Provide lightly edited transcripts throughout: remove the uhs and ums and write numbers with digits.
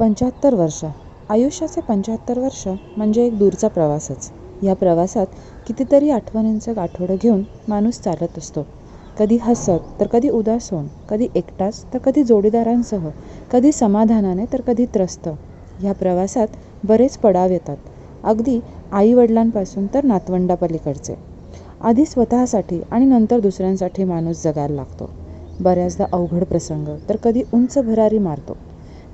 75 वर्ष. आयुष्याचे 75 वर्ष म्हणजे एक दूरचा प्रवासच. या प्रवासात कितीतरी आठवणींचं गाठोडं घेऊन माणूस चालत असतो. कधी हसत तर कधी उदास होऊन, कधी एकटाच तर कधी जोडीदारांसह, कधी समाधानाने तर कधी त्रस्त. ह्या प्रवासात बरेच पडाव येतात, अगदी आईवडिलांपासून तर नातवंडापलीकडचे. आधी स्वतःसाठी आणि नंतर दुसऱ्यांसाठी माणूस जगायला लागतो. बऱ्याचदा अवघड प्रसंग तर कधी उंच भरारी मारतो.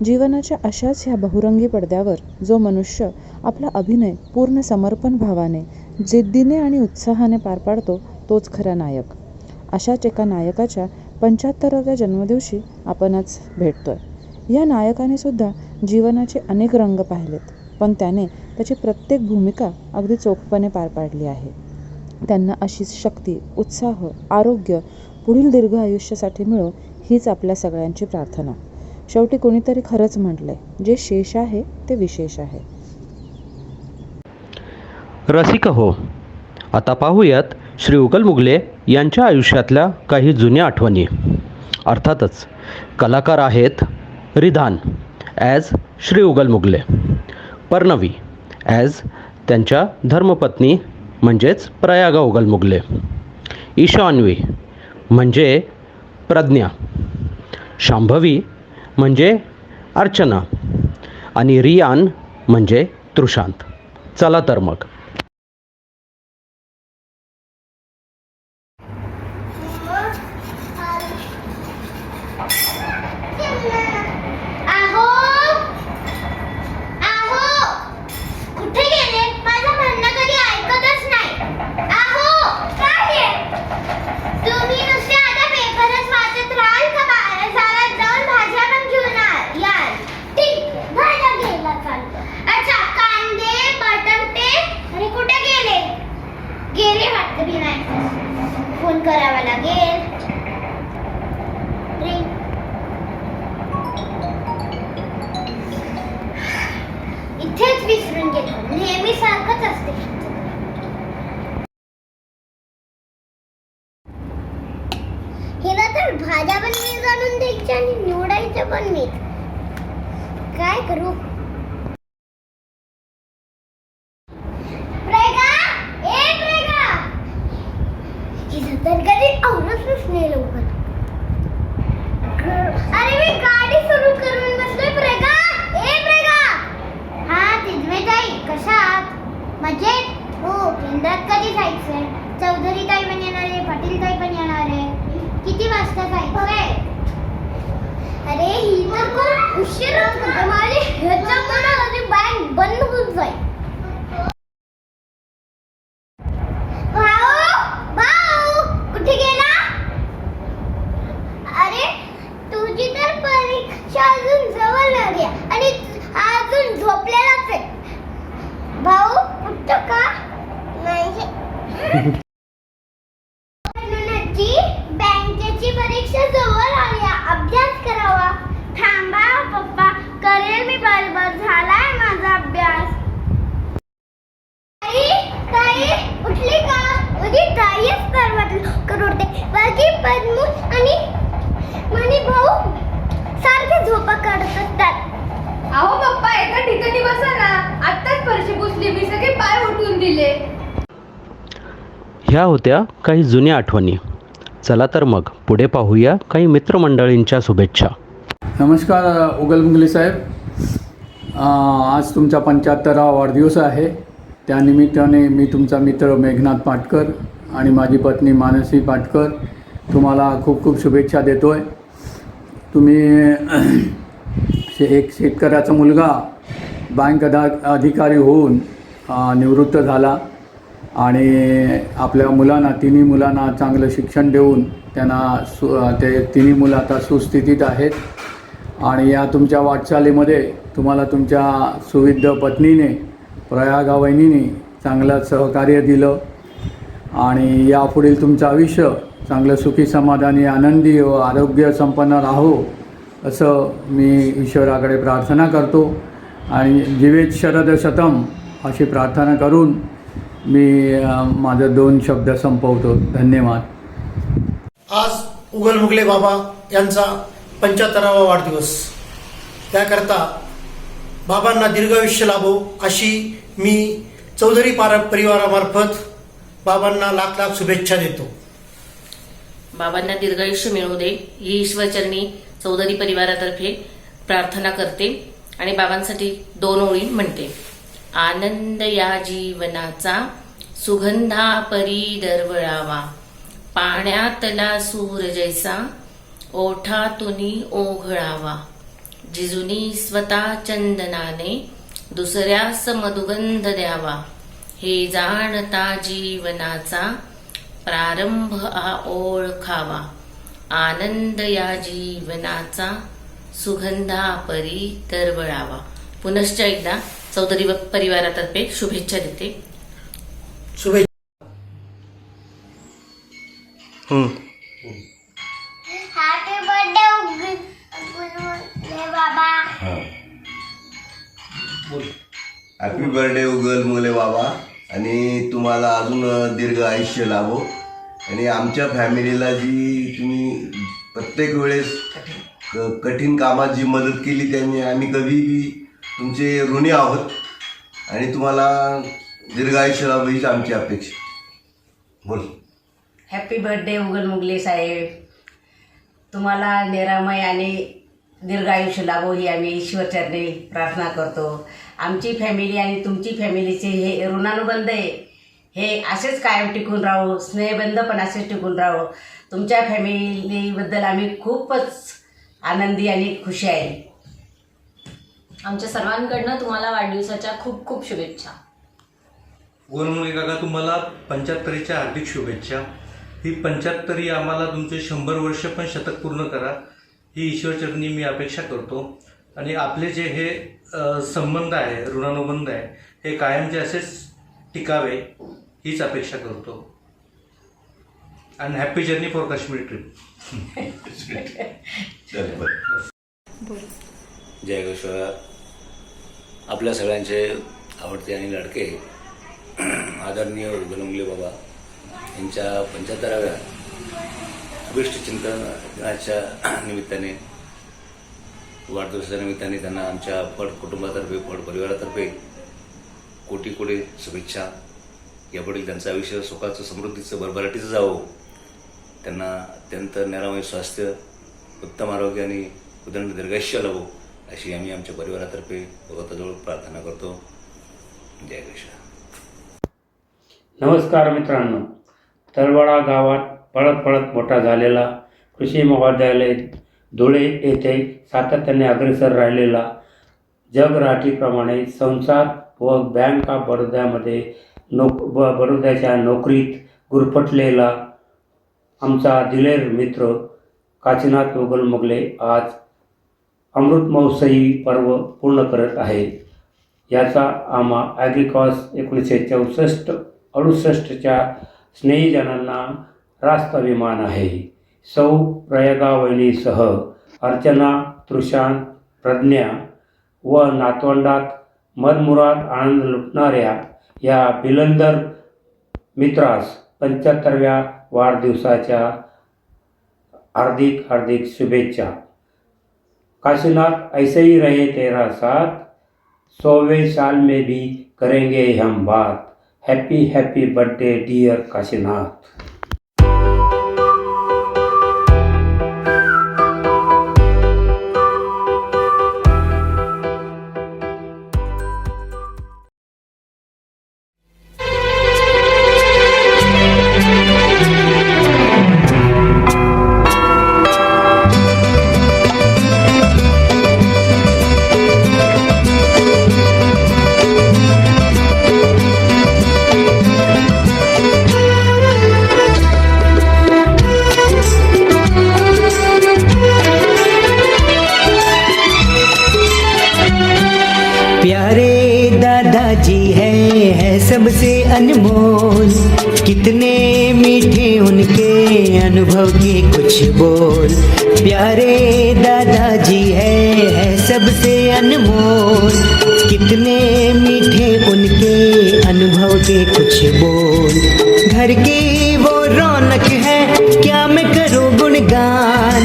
जीवनाच्या अशाच ह्या बहुरंगी पडद्यावर जो मनुष्य आपला अभिनय पूर्ण समर्पण भावाने, जिद्दीने आणि उत्साहाने पार पाडतो तोच खरा नायक. अशाच एका नायकाच्या 75व्या जन्मदिवशी आपण आज भेटतोय. या नायकाने सुद्धा जीवनाचे अनेक रंग पाहिलेत, पण त्याने त्याची प्रत्येक भूमिका अगदी चोखपणे पार पाडली आहे. त्यांना अशीच शक्ती, उत्साह, आरोग्य पुढील दीर्घ आयुष्यासाठी मिळो हीच आपल्या सगळ्यांची प्रार्थना. शेवटी कोणीतरी खरंच म्हटलंय, जे शेष आहे ते विशेष आहे. रसिक हो, आता पाहूयात श्री उगल मुगले यांच्या आयुष्यातल्या काही जुन्या आठवणी. अर्थातच कलाकार आहेत रिधान ॲज श्री उगल मुगले, पर्णवी ॲज त्यांच्या धर्मपत्नी म्हणजेच प्रयागा उगल मुगले, ईशान्वी म्हणजे प्रज्ञा, शांभवी म्हणजे अर्चना आणि रियान म्हणजे तृषांत. चला तर मग. फोन करावा लागेल. इथेच विसरून गेलो, नेहमी सारखंच असते. हिला तर भाज्या पण मी जाणून द्यायच्या आणि निवडायच्या पण मी. काय करू? तर कधी आवडतच नाही लवकर. अरे मी गाडी सुरू करून बसलोय. प्रेगा, ए प्रेगा. हा तिजमेताई, कशा आहात? मजेत? हो. केंद्रात कधी जायचंय? चौधरी ताई पण येणार आहे, पाटील ताई पण येणार आहे. किती वाजता जायचंय? अरे ही तर खूप उशीर होतो. माझी ह्याच्यामुळे माझी बँक बंद होऊन जाईल. अजून जवळ आली आणि अजून झोपलेलाच आहे. भाऊ उठतो का? नाही. बँकेची परीक्षा जवळ आली, अभ्यास करावा. थांबा पप्पा, करेल मी बरोबर. झालाय माझा अभ्यास. ताई उठली का? माझी ताईच करवते. बाकी पद्मू आणि भाऊ सारखे झोपा काढत असतात. अहो पप्पा, एका ठिकाणी बसा ना. आत्ताच फरशी पुसली मी, सगळे पाय उठवून दिले. ह्या होत्या काही जुन्या आठवणी. चला तर मग पुढे पाहूया काही मित्रमंडळींच्या शुभेच्छा. नमस्कार उगल मुगले साहेब, आज तुमचा 75वा वाढदिवस आहे. त्यानिमित्ताने मी तुमचा मित्र मेघनाथ पाटकर आणि माझी पत्नी मानसी पाटकर तुम्हाला खूप खूप शुभेच्छा देतो आहे. तुम्ही एक शेतकऱ्याचा मुलगा बँक अधिकारी होऊन निवृत्त झाला आणि आपल्या मुलांना, तिन्ही मुलांना चांगलं शिक्षण देऊन त्यांना ते तिन्ही मुलं आता सुस्थितीत आहेत. आणि या तुमच्या वाटचालीमध्ये तुम्हाला तुमच्या सुविद्य पत्नीने, प्रयागा वहिनीने चांगलं सहकार्य दिलं आणि यापुढील तुमचं आयुष्य चांगलं सुखी, समाधानी, आनंदी व आरोग्य संपन्न राहो असं मी ईश्वराकडे प्रार्थना करतो. आणि जीवेत शरद शतम अशी प्रार्थना करून मी माझे 2 शब्द संपवतो. धन्यवाद. आज उगल मुगले बाबा यांचा 75वा वाढदिवस. त्याकरता बाबांना दीर्घायुष्य लाभो अशी मी चौधरी परिवारामार्फत बाबांना लाख लाख शुभेच्छा देतो. बाबांना दीर्घायुष्य मिळू दे ही ईश्वरचरणी चौधरी परिवारातर्फे प्रार्थना करते आणि बाबांसाठी 2 ओळी म्हणते. आनंद या जीवनाचा सुगंधा परी दरवळावा, पाण्यातला सूर जैसा ओठातुनी ओघळावा, जिजुनी स्वतः चंदनाने दुसऱ्यास मधुगंध द्यावा, हे जाणता जीवनाचा प्रारंभ हा ओळखावा, आनंद या जीवनाचा सुगंधा परी दरवळावा. पुनश्च एकदा चौधरी परिवारातर्फे शुभेच्छा देते. शुभेच्छा. हॅपी बर्थडे बाबा. हॅपी बर्थडे उगल मुले बाबा, आणि तुम्हाला अजून दीर्घ आयुष्य लाभो. आणि आमच्या फॅमिलीला जी तुम्ही प्रत्येक वेळेस कठीण कामात जी मदत केली त्यांनी आम्ही कधीही तुमचे ऋणी आहोत, आणि तुम्हाला दीर्घ आयुष्य लाभो हीच आमची अपेक्षा. बोल. हॅपी बर्थडे उगल मुगले साहेब, तुम्हाला निरामय आणि दीर्घ आयुष्य लाभो ही आम्ही ईश्वरचरणी प्रार्थना करतो. आमची फॅमिली आणि तुमची फॅमिलीचे हे ऋणानुबंध आहे, हे असेच कायम टिकून राहू, स्नेहबंध पण असेच टिकून राहू. तुमच्या फॅमिलीबद्दल आम्ही खूपच आनंदी आणि खुशी आहे. आमच्या सर्वांकडनं तुम्हाला वाढदिवसाच्या खूप खूप शुभेच्छा. गोलमुळे काका, तुम्हाला 75च्या हार्दिक शुभेच्छा. ही 75 आम्हाला तुमचे 100 वर्ष पण शतक पूर्ण करा ही ईश्वरचरणी मी अपेक्षा करतो. आणि आपले जे हे संबंध आहे, ऋणानुबंध आहे, हे कायमचे असेच टिकावे हीच अपेक्षा करतो. And happy journey for Kashmir trip. जय गोश्वर. आपल्या सगळ्यांचे आवडते आणि लाडके आदरणीय गोलमुगले बाबा यांच्या 75व्या अभिष्ट चिंतन दिनाच्या निमित्ताने, वाढदिवसाच्या निमित्ताने त्यांना आमच्या फड कुटुंबातर्फे, फड परिवारातर्फे कोटी कोटी शुभेच्छा. यापुढील त्यांचं आयुष्य सुखाचं, समृद्धीचं, भरभराटीचं जावं. त्यांना अत्यंत निरामय स्वास्थ्य, उत्तम आरोग्य आणि उदंड दीर्घायुष्य लाभो अशी आम्ही आमच्या परिवारातर्फे भगवंताजवळ प्रार्थना करतो. जय कृष्ण. नमस्कार मित्रांनो. तळवडा गावात पळत पळत मोठा झालेला, कृषी महाविद्यालय धुळे येथे सातत्याने अग्रेसर राहिलेला, जगराठीप्रमाणे संसार व बँक ऑफ बडोद्यामध्ये बडोद्याच्या नोकरीत गुरफटलेला आमचा दिलेर मित्र काशीनाथ उगल मुगले आज अमृत महोत्सवी पर्व पूर्ण करत आहे. याचा आम्हा ॲग्रिकॉस 1964-68च्या स्नेहीजनांना रास्त अभिमान आहे. सौ प्रयागा वहिनीसह अर्चना, तृषांत, प्रज्ञा व नातवंडात मनमुराद आनंद लुटणाऱ्या या बिलंदर मित्रास 75व्या वाढदिवसाच्या हार्दिक हार्दिक शुभेच्छा. काशीनाथ, ऐसे ही रहे तेरा साथ, 100वें साल में भी करेंगे हम बात. Happy happy birthday dear Kashinath. सबसे अनमोल, कितने मीठे उनके अनुभव के कुछ बोल. प्यारे दादाजी है सबसे अनमोल, कितने मीठे उनके अनुभव के कुछ बोल. घर की वो रौनक है, क्या मैं करूं गुणगान,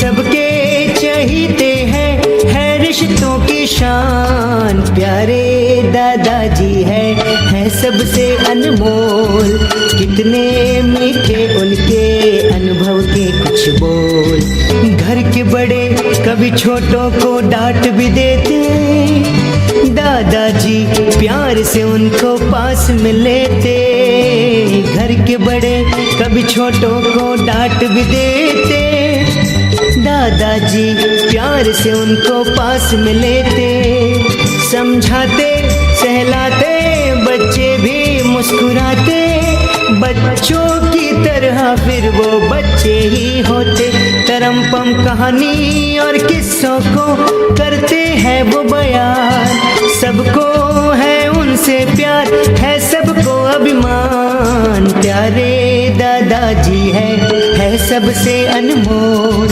सबके चहीते हैं है रिश्तों की शान. कितने मीठे उनके अनुभव के कुछ बोल। घर के बड़े कभी छोटों को डांट भी देते, दादाजी प्यार से उनको पास में लेते। घर के बड़े कभी छोटों को डांट भी देते, दादाजी प्यार से उनको पास में लेते। समझाते सहलाते बच्चे भी मुस्कुराते, बच्चों की तरह फिर वो बच्चे ही होते। तरमपम कहानी और किस्सों को करते हैं वो बयान, सबको है उनसे प्यार, है सबको अभिमान। प्यारे दादाजी है सबसे अनमोल,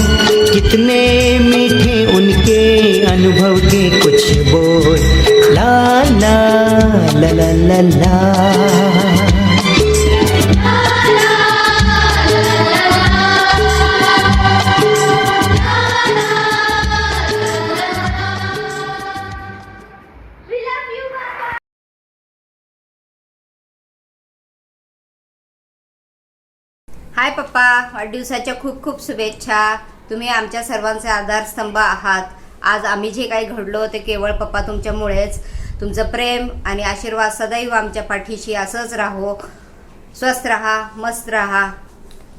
कितने मीठे उनके अनुभव के कुछ बोल। ला ला ला ला ला ला। हाय पप्पा, वाढदिवसाच्या खूप खूप शुभेच्छा. तुम्ही आमच्या सर्वांचे आधारस्तंभ आहात. आज आम्ही जे काही घडलो ते केवळ पप्पा तुमच्यामुळेच. तुमचं प्रेम आणि आशीर्वाद सदैव आमच्या पाठीशी असंच राहो. स्वस्थ राहा, मस्त राहा.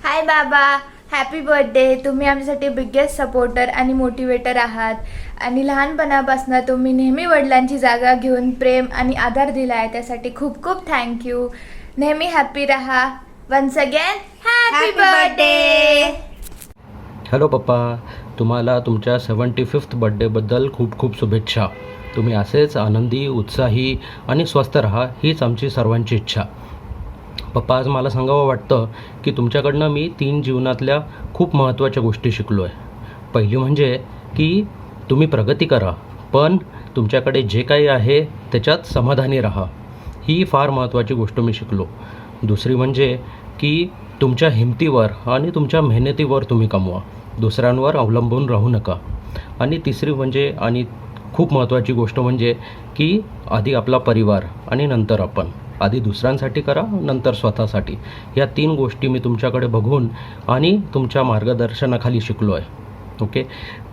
हाय बाबा, हॅपी बर्थडे. तुम्ही आमच्यासाठी बिगेस्ट सपोर्टर आणि मोटिवेटर आहात आणि लहानपणापासून तुम्ही नेहमी वडिलांची जागा घेऊन प्रेम आणि आधार दिला आहे, त्यासाठी खूप खूप थँक्यू. नेहमी हॅपी राहा. Once again happy birthday. Hello papa, तुम्हाला तुमच्या 75th बड्डेबद्दल खूप खूप शुभेच्छा. तुम्ही असेच आनंदी, उत्साही आणि स्वस्थ राहा, हीच आमची सर्वांची इच्छा. पप्पा, आज मला सांगावं वाटतं की तुमच्याकडनं मी 3 जीवनातल्या खूप महत्त्वाच्या गोष्टी शिकलो आहे. पहिली म्हणजे की तुम्ही प्रगती करा, पण तुमच्याकडे जे काही आहे त्याच्यात समाधानी राहा. ही फार महत्त्वाची गोष्ट मी शिकलो. दुसरी म्हणजे की तुमच्या हिमतीवर आणि तुमच्या मेहनतीवर तुम्ही कमवा, दुसऱ्यांवर अवलंबून राहू नका. आणि तिसरी म्हणजे आणि खूप महत्त्वाची गोष्ट म्हणजे की आधी आपला परिवार आणि नंतर आपण. आधी दुसऱ्यांसाठी करा, नंतर स्वतःसाठी. या 3 गोष्टी मी तुमच्याकडे बघून आणि तुमच्या मार्गदर्शनाखाली शिकलो आहे. ओके,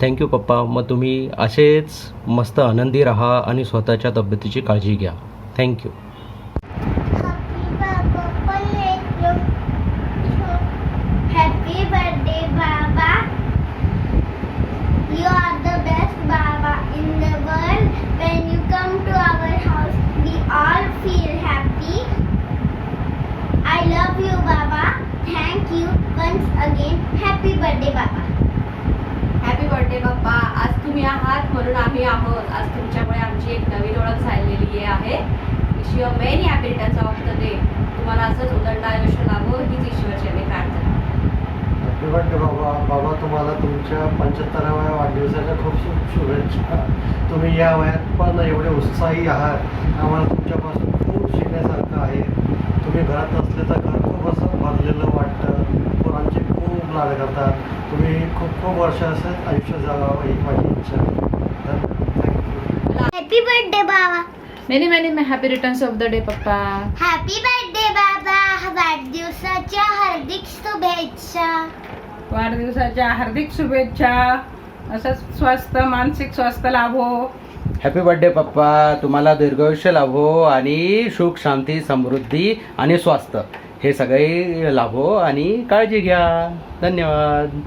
थँक्यू पप्पा. मग तुम्ही असेच मस्त आनंदी राहा आणि स्वतःच्या तब्येतीची काळजी घ्या. Thank you. Happy birthday, Baba. You are the best Baba in the world. When you come to our house, we all feel happy. I love you, Baba. Thank you once again. Happy birthday, Baba. Happy birthday Bappa. आज तुम्ही आहात म्हणून आम्ही आहोत. आज तुमच्यामुळे आमची एक नवीन ओळख झालेली आहे. Wish you many happy returns of the day. तुम्हाला असंच उदंड आयुष्य लाभो हीच ईश्वरचरणी प्रार्थना. हॅपी बर्थडे बाबा. बाबा, तुम्हाला तुमच्या 75व्या वाढदिवसाच्या खूप खूप शुभेच्छा. तुम्ही या वयात पण एवढे उत्साही आहात. आम्हाला तुमच्यापासून खूप शिकण्यासारखं आहे. तुम्ही घरात असले तर घर खूप असं भरलेलं वाटतं. पोरांचे खूप लाड करतात. तुम्ही खूप खूप वर्ष असं आयुष्य जगावं ही माझी इच्छा आहे. Thank you. Happy birthday, Baba. Many many happy returns of the day पप्पा. Happy birthday, Baba. वाढदिवसाच्या हार्दिक शुभेच्छा. वाढदिवसाच्या हार्दिक शुभेच्छा. असंच स्वस्थ, मानसिक स्वास्थ्य लाभो. हॅपी बर्थडे पप्पा. तुम्हाला दीर्घायुष्य लाभो आणि सुख, शांती, समृद्धी आणि स्वास्थ्य हे सगळे लाभो आणि काळजी घ्या. धन्यवाद.